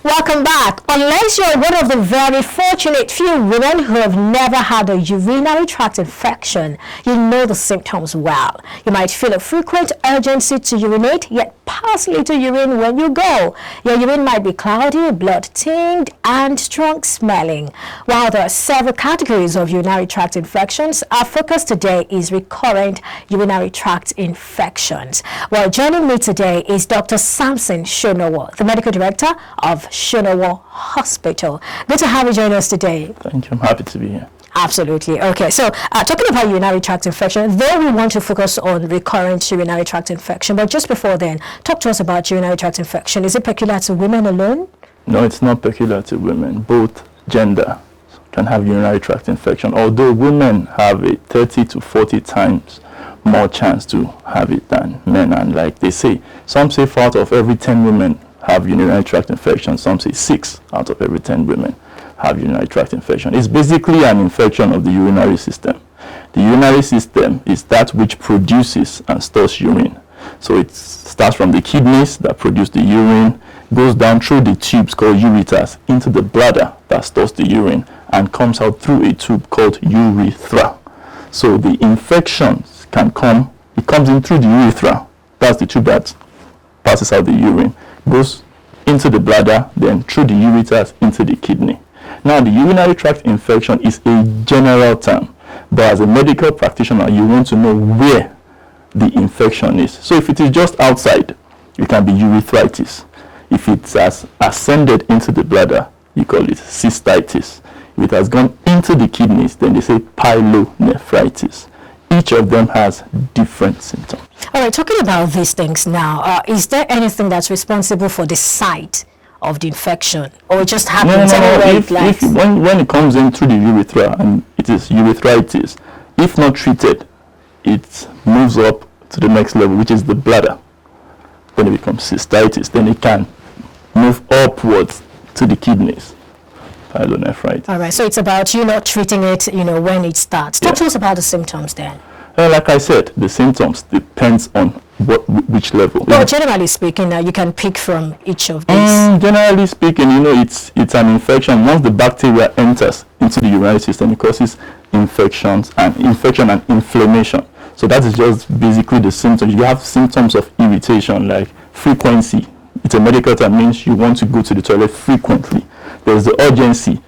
Welcome back. Unless you're one of the very fortunate few women who have never had a urinary tract infection, you know the symptoms well. You might feel a frequent urgency to urinate, yet partially to urine when you go. Your urine might be cloudy, blood-tinged, and strong smelling. While there are several categories of urinary tract infections, our focus today is recurrent urinary tract infections. Well, joining me today is Dr. Samson Shonowo, the medical director of Shonowo Hospital. Good to have you join us today. Thank you. I'm happy to be here. Absolutely. Okay, so talking about urinary tract infection, though we want to focus on recurrent urinary tract infection, but just before then, talk to us about urinary tract infection. Is it peculiar to women alone? No, it's not peculiar to women. Both gender can have urinary tract infection, although women have a 30 to 40 times more chance to have it than men. And like they say, some say 4 out of every 10 women have urinary tract infection. Some say 6 out of every 10 women have urinary tract infection. It's basically an infection of the urinary system. The urinary system is that which produces and stores urine. So it starts from the kidneys that produce the urine, goes down through the tubes called ureters into the bladder that stores the urine, and comes out through a tube called urethra. So the infections can come, it comes in through the urethra. That's the tube that passes out the urine, goes into the bladder, then through the ureters into the kidney. Now, the urinary tract infection is a general term, but as a medical practitioner, you want to know where the infection is. So if it is just outside, it can be urethritis. If it has ascended into the bladder, you call it cystitis. If it has gone into the kidneys, then they say pyelonephritis. Each of them has different symptoms. All right, talking about these things now, is there anything that's responsible for the site of the infection, or it just happens anywhere? When it comes in through the urethra and it is urethritis, if not treated, it moves up to the next level, which is the bladder. When it becomes cystitis, then it can move upwards to the kidneys. Pyelonephritis. All right, so it's about you not treating it, when it starts. Talk to us about the symptoms then. Like I said, the symptoms depends on which level. Well, generally speaking, you can pick from each of these. Generally speaking, it's an infection. Once the bacteria enters into the urinary system, it causes infection and inflammation. So that is just basically the symptoms. You have symptoms of irritation, like frequency. It's a medical term, means you want to go to the toilet frequently. There's the urgency.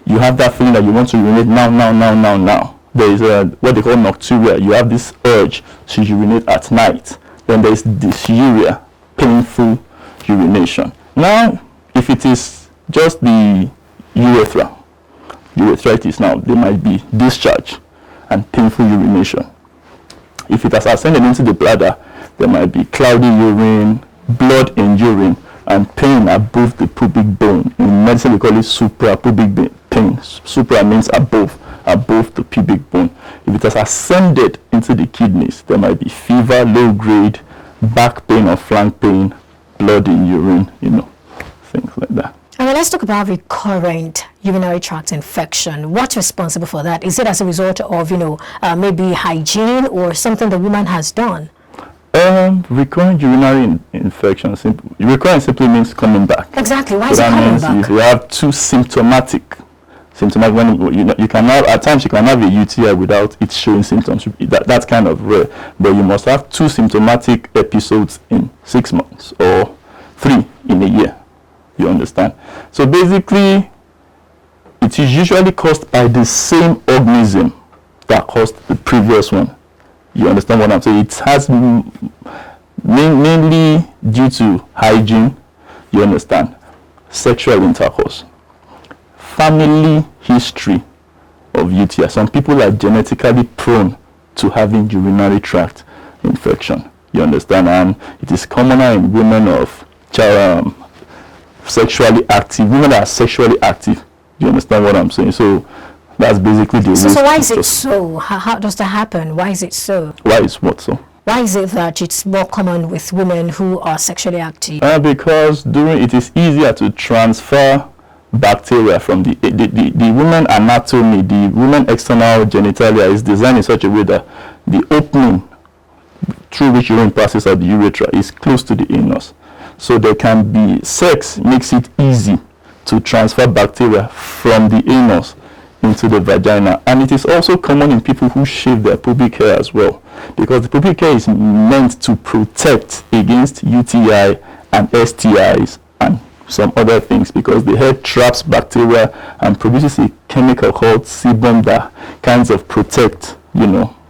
You have that feeling that you want to urinate now. There is what they call nocturia. You have this urge to urinate at night. Then there is dysuria, painful urination. Now, if it is just the urethritis, now there might be discharge and painful urination. If it has ascended into the bladder, there might be cloudy urine, blood in urine, and pain above the pubic bone. In medicine, we call it suprapubic pain. Supra means above the pubic bone. If it has ascended into the kidneys, there might be fever, low grade, back pain or flank pain, blood in urine, things like that. And let's talk about recurrent urinary tract infection. What's responsible for that? Is it as a result of, maybe hygiene or something the woman has done? Recurrent urinary infection, recurrent simply means coming back. Exactly. Why so is it coming back? That means if you have two symptomatic, when you can have, at times you can have a UTI without it showing symptoms. That's kind of rare, but you must have 2 symptomatic episodes in 6 months or 3 in a year. You understand? So basically, it is usually caused by the same organism that caused the previous one. You understand what I'm saying? It has mainly due to hygiene, you understand, sexual intercourse, family history of UTI. Some people are genetically prone to having urinary tract infection, you understand, and it is commoner in women of sexually active, women that are sexually active. You understand what I'm saying? So that's basically the So why is it so? How does that happen? Why is it so? Why is what so? Why is it that it's more common with women who are sexually active? Because it is easier to transfer bacteria from the woman anatomy. The woman external genitalia is designed in such a way that the opening through which urine passes out the urethra is close to the anus. So there can be, sex makes it easy to transfer bacteria from the anus into the vagina. And it is also common in people who shave their pubic hair as well, because the pubic hair is meant to protect against UTI and STIs and some other things, because the hair traps bacteria and produces a chemical called sebum that kinds of protect,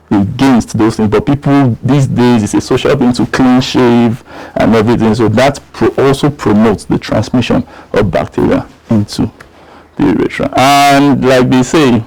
against those things. But people these days, it's a social thing to clean shave and everything, so that also promotes the transmission of bacteria into the urethra. And like they say,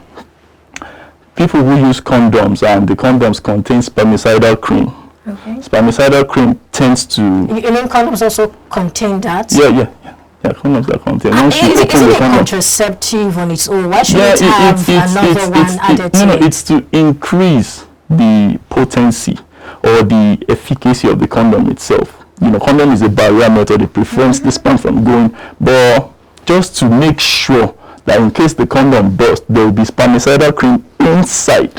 people who use condoms, and the condoms contain spermicidal cream. Okay. Spermicidal cream tends to... You mean condoms also contain that? Yeah, condoms that contain. Is it a contraceptive on its own? Why should it have another one added to it? It's to increase the potency or the efficacy of the condom itself. Condom is a barrier method. It prevents the sperm from going, but just to make sure that in case the condom bursts, there will be spermicidal cream inside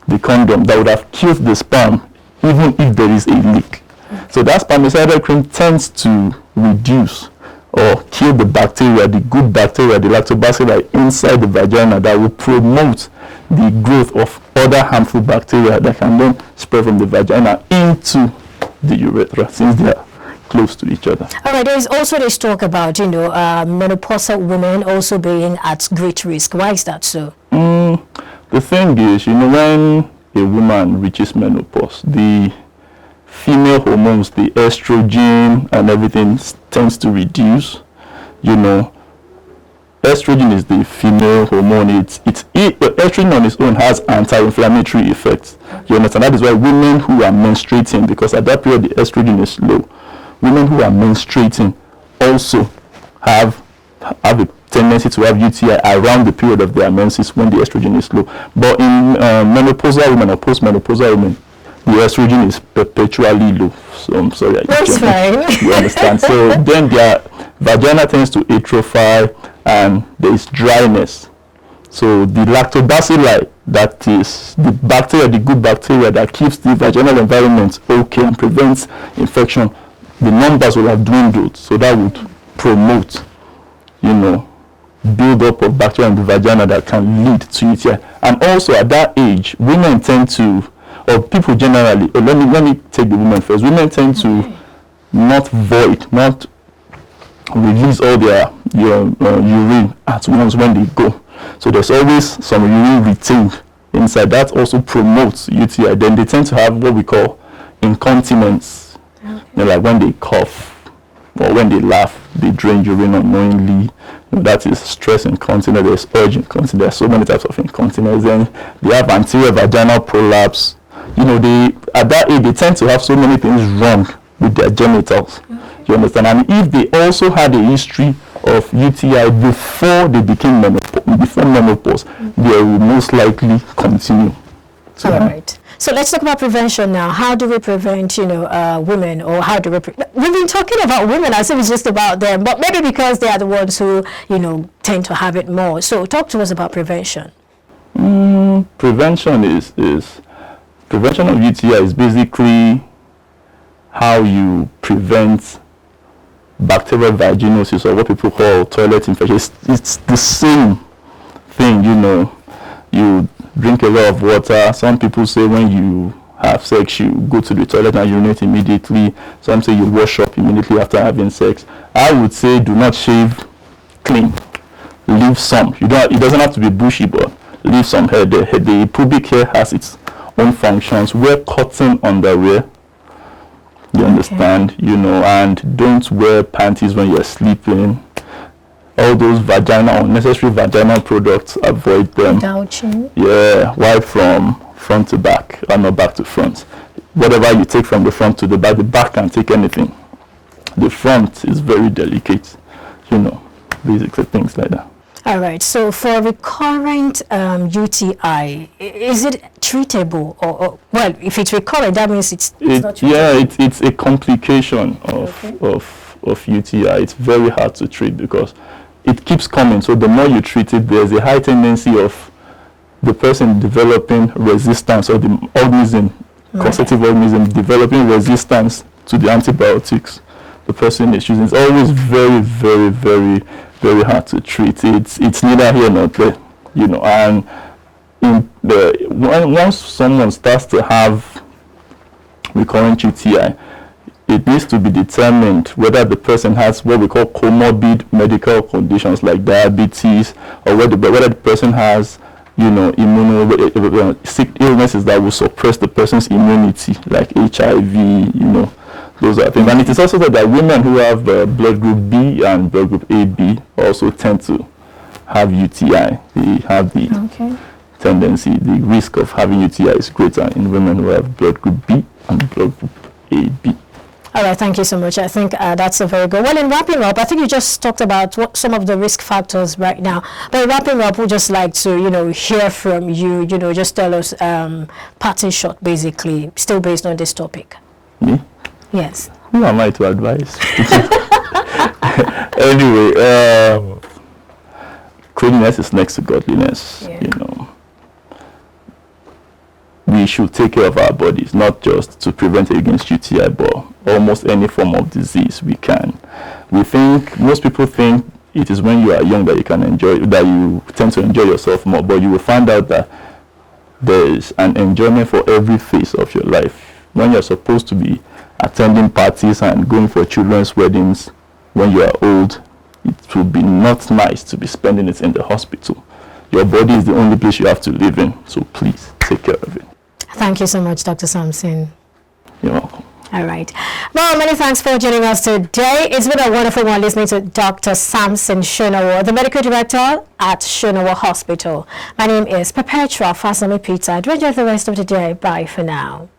the condom that would have killed the sperm even if there is a leak. So that spermicidal cream tends to reduce or kill the bacteria, the good bacteria, the lactobacilli inside the vagina, that will promote the growth of other harmful bacteria that can then spread from the vagina into the urethra, since they are close to each other. All right, there is also this talk about, menopausal women also being at great risk. Why is that so? The thing is, when a woman reaches menopause, the female hormones, the estrogen and everything tends to reduce. Estrogen is the female hormone. Estrogen on its own has anti-inflammatory effects. You understand? That is why women who are menstruating, because at that period the estrogen is low, women who are menstruating also have a tendency to have UTI around the period of their menses when the estrogen is low. But in menopausal women or postmenopausal women, the estrogen is perpetually low. So I'm sorry. That's fine. You understand? So then their vagina tends to atrophy and there is dryness. So the lactobacilli, that is the bacteria, the good bacteria that keeps the vaginal environment okay and prevents infection, the numbers will have dwindled. So that would promote, build up of bacteria in the vagina that can lead to UTI. And also at that age, women tend to, or people generally, or let me take the women first. Women tend to not release all their urine at once when they go. So there's always some urine retained inside. That also promotes UTI. Then they tend to have what we call incontinence. Like when they cough or when they laugh, they drain urine unknowingly. That is stress incontinence. There's urge incontinence. There's so many types of incontinence. Then they have anterior vaginal prolapse. They at that age they tend to have so many things wrong with their genitals. You understand? And if they also had a history of UTI before they became menopause, they will most likely continue. All right. So let's talk about prevention now. How do we prevent, women, or how do we... We've been talking about women as if it's just about them, but maybe because they are the ones who, tend to have it more. So talk to us about prevention. Prevention prevention of UTI is basically how you prevent bacterial vaginosis, or what people call toilet infection. It's the same thing, you drink a lot of water. Some people say when you have sex, you go to the toilet and urinate immediately. Some say you wash up immediately after having sex. I would say do not shave clean. Leave some. It doesn't have to be bushy, but leave some hair. The pubic hair has its own functions. Wear cotton underwear. You understand? And don't wear panties when you're sleeping. All those unnecessary vaginal products, avoid them. Douching. Yeah, wipe from front to back, and not back to front. Whatever you take from the front to the back can take anything. The front is very delicate, basically things like that. All right. So for recurrent UTI, is it treatable, or well, if it's recurrent, that means it's not treatable? Yeah, it's a complication of UTI. It's very hard to treat because it keeps coming. So the more you treat it, there's a high tendency of the person developing resistance, or the organism, constitutive organism, developing resistance to the antibiotics the person is choosing. It's always very, very, very, very hard to treat. It's neither here nor there, you know. And once someone starts to have recurrent UTI, it needs to be determined whether the person has what we call comorbid medical conditions like diabetes, or whether the person has, you know, sick illnesses that will suppress the person's immunity, like HIV, you know, those are things. And it is also said that women who have blood group B and blood group AB also tend to have UTI. They have the tendency, the risk of having UTI is greater in women who have blood group B and blood group AB. All right, thank you so much. I think that's a very good. Well, in wrapping up, I think you just talked about some of the risk factors right now. But in wrapping up, we'd just like to, you know, hear from you. You know, just tell us, parting shot, basically, still based on this topic. Me? Yes. Who am I to advise? Anyway, cleanliness is next to godliness. Yeah. You know, we should take care of our bodies, not just to prevent it against UTI, but almost any form of disease we can. Most people think it is when you are young that you tend to enjoy yourself more, but you will find out that there is an enjoyment for every phase of your life. When you're supposed to be attending parties and going for children's weddings when you are old, it will be not nice to be spending it in the hospital. Your body is the only place you have to live in, so please take care of it. Thank you so much, Dr. Samson. You're welcome. All right. Well, many thanks for joining us today. It's been a wonderful one listening to Dr. Samson Shonawa, the Medical Director at Shonawa Hospital. My name is Perpetua Fasami Peter. Do enjoy the rest of the day. Bye for now.